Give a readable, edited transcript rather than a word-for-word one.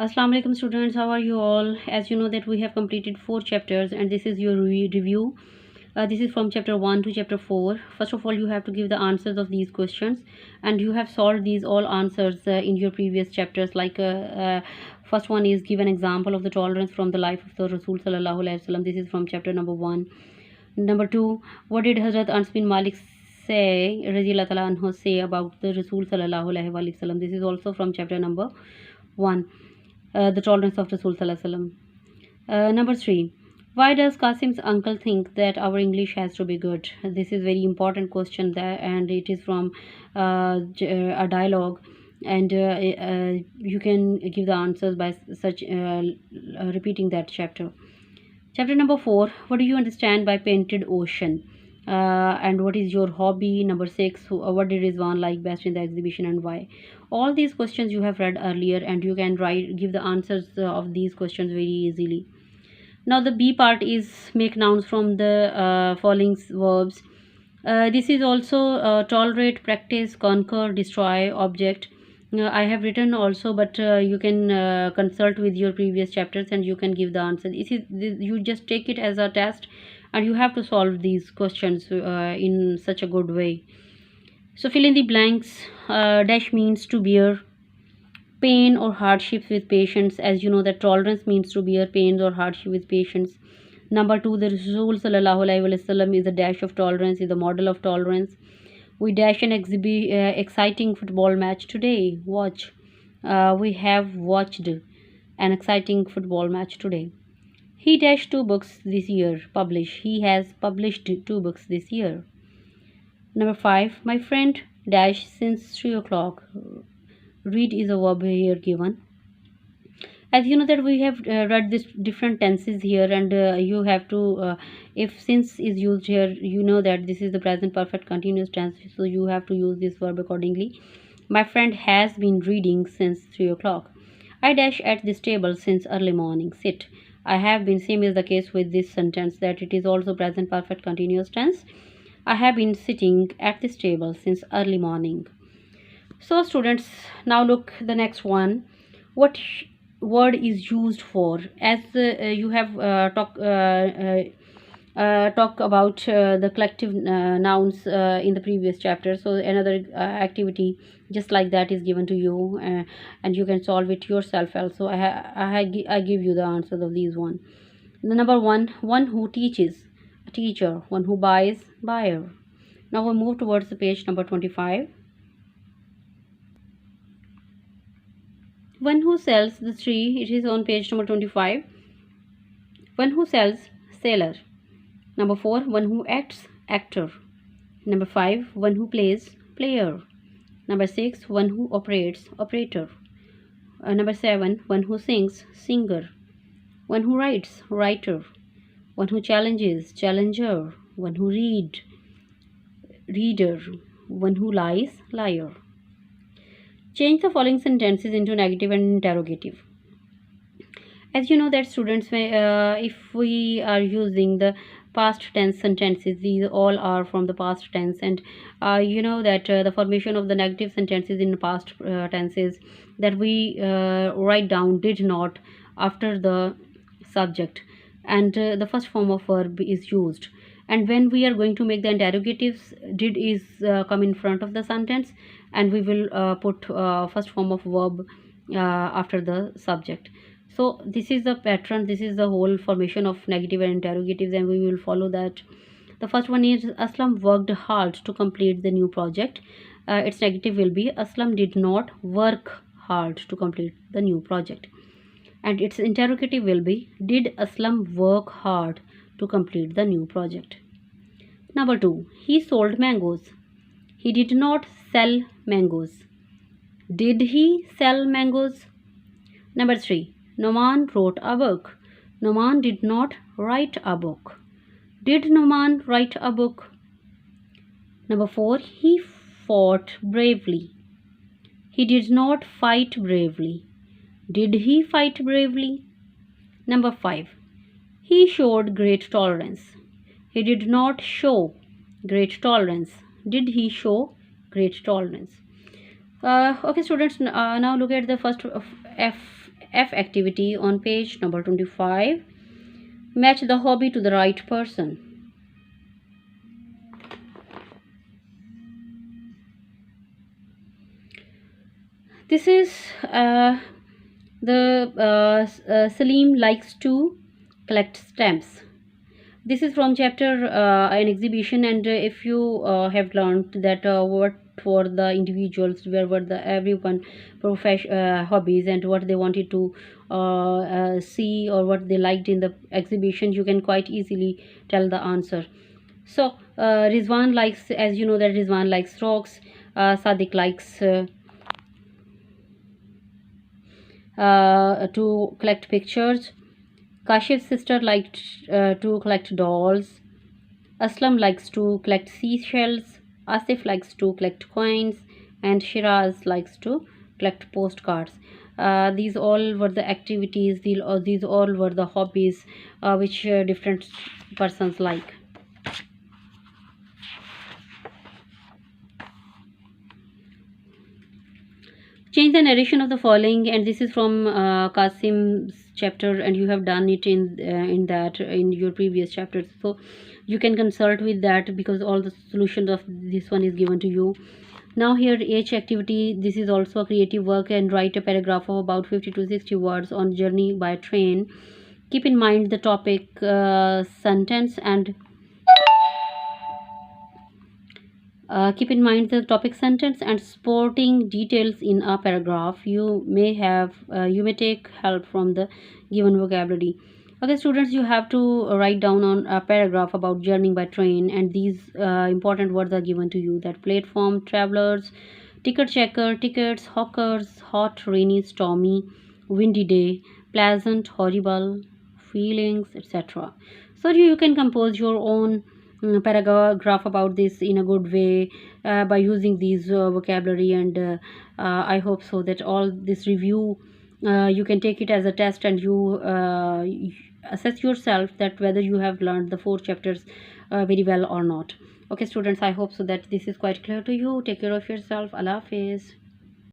Assalamu alaikum students, how are you all? As you know that we have completed 4 chapters and this is your review. This is from chapter 1 to chapter 4. First of all, you have to give the answers of these questions, and you have solved these all answers in your previous chapters. First one is give an example of the tolerance from the life of the Rasul Sallallahu Alaihi Wasallam. This is from chapter number 1. Number 2, what did Hazrat Anas bin Malik say, Radiyallahu Ta'ala anhu, say about the Rasul Sallallahu Alaihi Wasallam? This is also from chapter number 1. The tolerance of Rasul Sallallahu Alaihi Wasallam. Number 3, why does Qasim's uncle think that our English has to be good? This is very important question there, and it is from a dialogue, and you can give the answers by such repeating that chapter. Chapter number 4, what do you understand by painted ocean? And what is your hobby? Number 6, what did Rizwan like best in the exhibition and why? All these questions you have read earlier, and you can give the answers of these questions very easily. Now the B part is make nouns from the following verbs. This is also tolerate, practice, conquer, destroy, object. I have written also, but you can consult with your previous chapters and you can give the answer. You just take it as a test, and you have to solve these questions in such a good way. So fill in the blanks. Dash means to bear pain or hardships with patience. As you know that tolerance means to bear pains or hardship with patience. Number 2, the Rasul Sallallahu Alaihi Wasallam is a dash of tolerance, is the model of tolerance. We dash an exciting football match today. Watch. We have watched an exciting football match today. He dashed 2 books this year. Publish. He has published 2 books this year. Number 5, my friend dash since 3 o'clock. Read is a verb here given. As you know that we have read this different tenses here, and you have to if since is used here, you know that this is the present perfect continuous tense, so you have to use this verb accordingly. My friend has been reading since 3 o'clock. I dash at this table since early morning. Sit. I have been. Same is the case with this sentence, that it is also present perfect continuous tense. I have been sitting at this table since early morning. So students, now look the next one. What word is used for? As you have talk about the collective nouns in the previous chapter, so another activity just like that is given to you, and you can solve it yourself also. I give you the answers of these one. The number 1, one who teaches, a teacher. One who buys, buyer. Now we move towards the page number 25. One who sells, the tree, it is on page number 25. One who sells, seller. Number 4, one who acts, actor. Number 5, one who plays, player. Number 6, one who operates, operator. Number 7, one who sings, singer. One who writes, writer. One who challenges, challenger. One who reader. One who lies, liar. Change the following sentences into negative and interrogative. As you know that students, if we are using the past tense sentences, these all are from the past tense, and you know that the formation of the negative sentences in the past tenses, that we write down did not after the subject, and the first form of verb is used. And when we are going to make the interrogatives, did is come in front of the sentence, and we will put first form of verb after the subject. So this is the pattern, this is the whole formation of negative and interrogatives, and we will follow that. The first one is Aslam worked hard to complete the new project. Its negative will be Aslam did not work hard to complete the new project, and its interrogative will be did Aslam work hard to complete the new project. Number 2, he sold mangoes. He did not sell mangoes. Did he sell mangoes? Number 3, Noman wrote a book. Noman did not write a book. Did Noman write a book? Number 4, he fought bravely. He did not fight bravely. Did he fight bravely? Number 5, he showed great tolerance. He did not show great tolerance. Did he show great tolerance? Okay students, now look at the first F activity on page number 25. Match the hobby to the right person. This is Salim likes to collect stamps. This is from chapter an exhibition, and if you have learned that what for the individuals, where were the everyone hobbies and what they wanted to see or what they liked in the exhibition, you can quite easily tell the answer. So Rizwan likes, as you know, that Rizwan likes rocks. Sadiq likes to collect pictures. Kashif's sister liked to collect dolls. Aslam likes to collect seashells. Asif likes to collect coins. And Shiraz likes to collect postcards. These all were the activities, these all were the hobbies which different persons like. Change the narration of the following, and this is from Qasim's chapter, and you have done it in that in your previous chapters, so you can consult with that because all the solutions of this one is given to you. Now here H activity, this is also a creative work, and write a paragraph of about 50 to 60 words on journey by train. Keep in mind the topic sentence and keep in mind the topic sentence and supporting details in a paragraph. You may take help from the given vocabulary. Okay, students, you have to write down on a paragraph about journeying by train, and these important words are given to you: that platform, travelers, ticket checker, tickets, hawkers, hot, rainy, stormy, windy day, pleasant, horrible, feelings, etc. So you can compose your own paragraph about this in a good way by using these vocabulary, and I hope so that all this review you can take it as a test, and you assess yourself that whether you have learned the 4 chapters very well or not. Okay, students, I hope so that this is quite clear to you. Take care of yourself. Allah Hafiz.